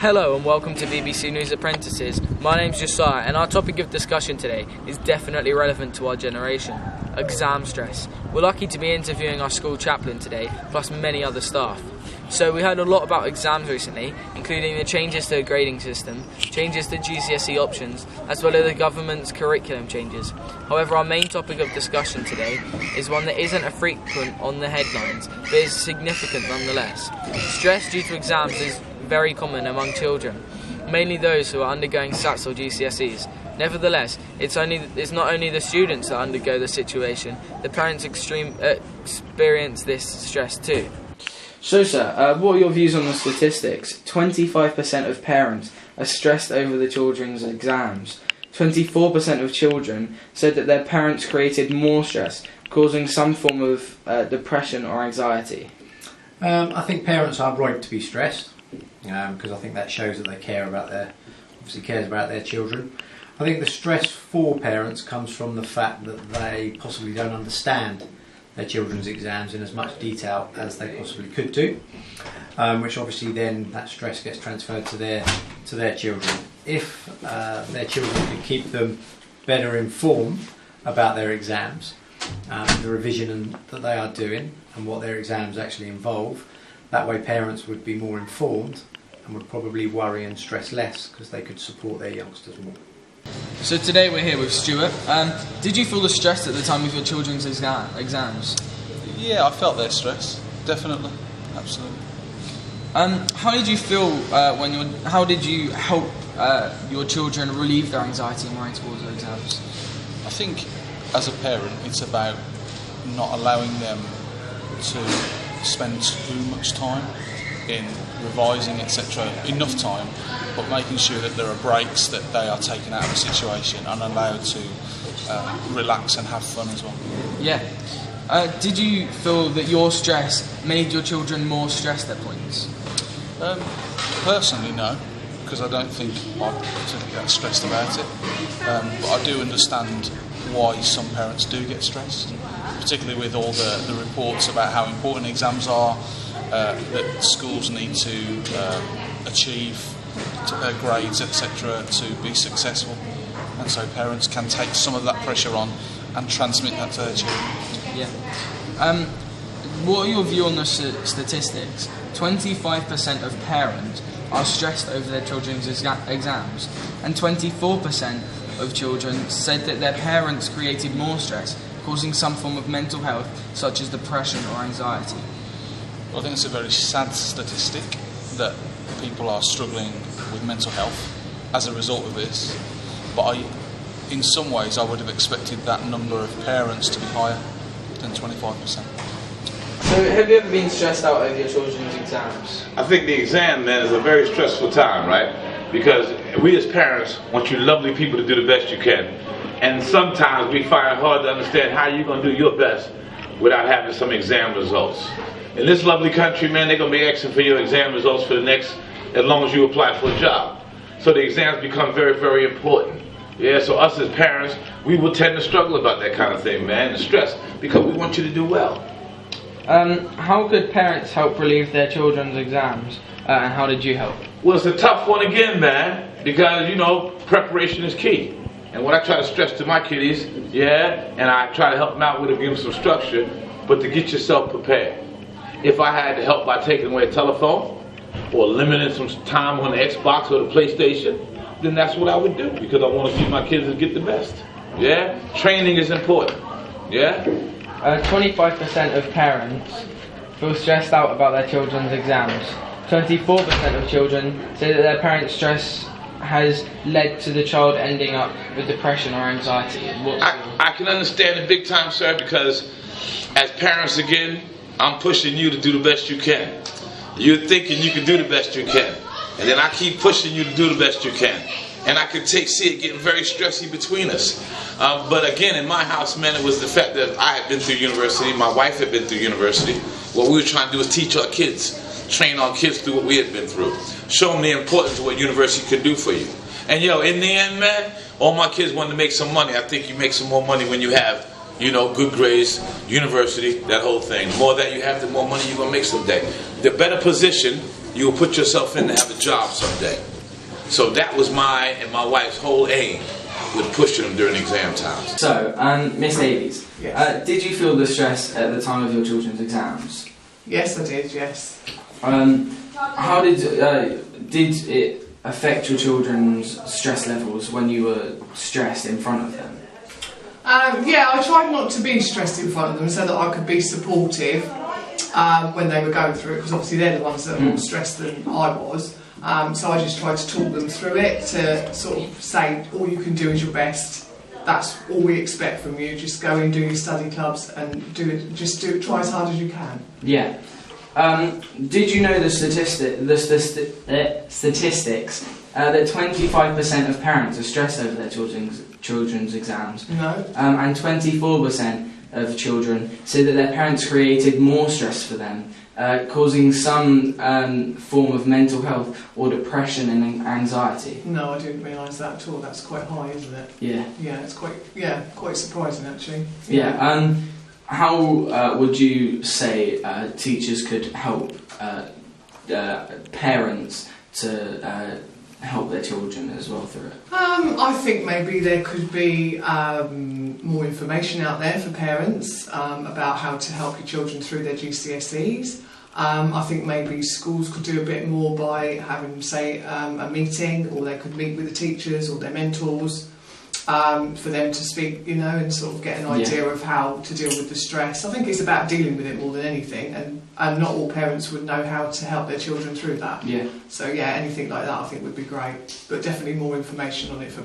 Hello and welcome to BBC News Apprentices. My name's Josiah and our topic of discussion today is definitely relevant to our generation: exam stress. We're lucky to be interviewing our school chaplain today, plus many other staff. So we heard a lot about exams recently, including the changes to the grading system, changes to GCSE options, as well as the government's curriculum changes. However, our main topic of discussion today is one that isn't a frequent on the headlines, but is significant nonetheless. Stress due to exams is very common among children, mainly those who are undergoing SATs or GCSEs. Nevertheless, it's not only the students that undergo the situation, the parents experience this stress too. So sir, what are your views on the statistics? 25% of parents are stressed over the children's exams. 24% of children said that their parents created more stress, causing some form of depression or anxiety. I think parents are right to be stressed, because I think that shows that they cares about their children. I think the stress for parents comes from the fact that they possibly don't understand their children's exams in as much detail as they possibly could do, which obviously then that stress gets transferred to their children. If their children can keep them better informed about their exams, the revision that they are doing and what their exams actually involve, that way parents would be more informed and would probably worry and stress less because they could support their youngsters more. So today we're here with Stuart. Did you feel the stress at the time of your children's exams? Yeah, I felt their stress, definitely, absolutely. How did you feel how did you help your children relieve their anxiety and worry towards their exams? I think as a parent it's about not allowing them to spend too much time in revising, etc. Enough time, but making sure that there are breaks, that they are taken out of the situation and allowed to relax and have fun as well. Yeah. Did you feel that your stress made your children more stressed at points? Personally, no, because I don't think I particularly get stressed about it. But I do understand why some parents do get stressed, particularly with all the reports about how important exams are, that schools need to achieve grades, etc., to be successful, and so parents can take some of that pressure on and transmit that to their children. Yeah. What are your view on the statistics? 25% of parents are stressed over their children's exams, and 24% of children said that their parents created more stress, causing some form of mental health, such as depression or anxiety. I think it's a very sad statistic that people are struggling with mental health as a result of this, but in some ways I would have expected that number of parents to be higher than 25%. So have you ever been stressed out over your children's exams? I think the exam, man, is a very stressful time, right? Because we as parents want you lovely people to do the best you can, and sometimes we find it hard to understand how you're going to do your best without having some exam results. In this lovely country, man, they're going to be asking for your exam results for the next, as long as you apply for a job. So the exams become very, very important. Yeah, so us as parents, we will tend to struggle about that kind of thing, man, and stress, because we want you to do well. How could parents help relieve their children's exams, and how did you help? Well, it's a tough one again, man, because, you know, preparation is key. And what I try to stress to my kiddies, and I try to help them out with it, give them some structure, but to get yourself prepared. If I had to help by taking away a telephone or limiting some time on the Xbox or the PlayStation, then that's what I would do, because I want to see my kids to get the best. Yeah? Training is important. Yeah? 25% of parents feel stressed out about their children's exams. 24% of children say that their parents' stress has led to the child ending up with depression or anxiety. I can understand it big time, sir, because as parents, again, I'm pushing you to do the best you can. You're thinking you can do the best you can, and then I keep pushing you to do the best you can. And I could see it getting very stressy between us. But again, in my house, man, it was the fact that I had been through university, my wife had been through university. What we were trying to do is teach our kids, train our kids through what we had been through, show them the importance of what university could do for you. And in the end, man, all my kids wanted to make some money. I think you make some more money when you have you know, good grades, university, that whole thing. The more that you have, the more money you're going to make someday. The better position you will put yourself in to have a job someday. So that was my and my wife's whole aim with pushing them during exam times. So, Miss Davies, Yes. did you feel the stress at the time of your children's exams? Yes, I did, yes. How did it affect your children's stress levels when you were stressed in front of them? Yeah, I tried not to be stressed in front of them so that I could be supportive when they were going through it, because obviously they're the ones that are more stressed than I was. So I just tried to talk them through it, to sort of say all you can do is your best. That's all we expect from you. Just go and do your study clubs and try as hard as you can. Yeah. Did you know the statistics that 25% of parents are stressed over their children's exams? No. And 24% of children say that their parents created more stress for them, causing some form of mental health or depression and anxiety. No, I didn't realise that at all. That's quite high, isn't it? Yeah. Yeah, it's quite surprising actually. Yeah. How would you say teachers could help parents to help their children as well through it? I think maybe there could be more information out there for parents about how to help your children through their GCSEs. I think maybe schools could do a bit more by having, say, a meeting, or they could meet with the teachers or their mentors for them to speak, you know, and sort of get an idea of how to deal with the stress. I think it's about dealing with it more than anything, and not all parents would know how to help their children through that. Yeah. So yeah, anything like that I think would be great, but definitely more information on it for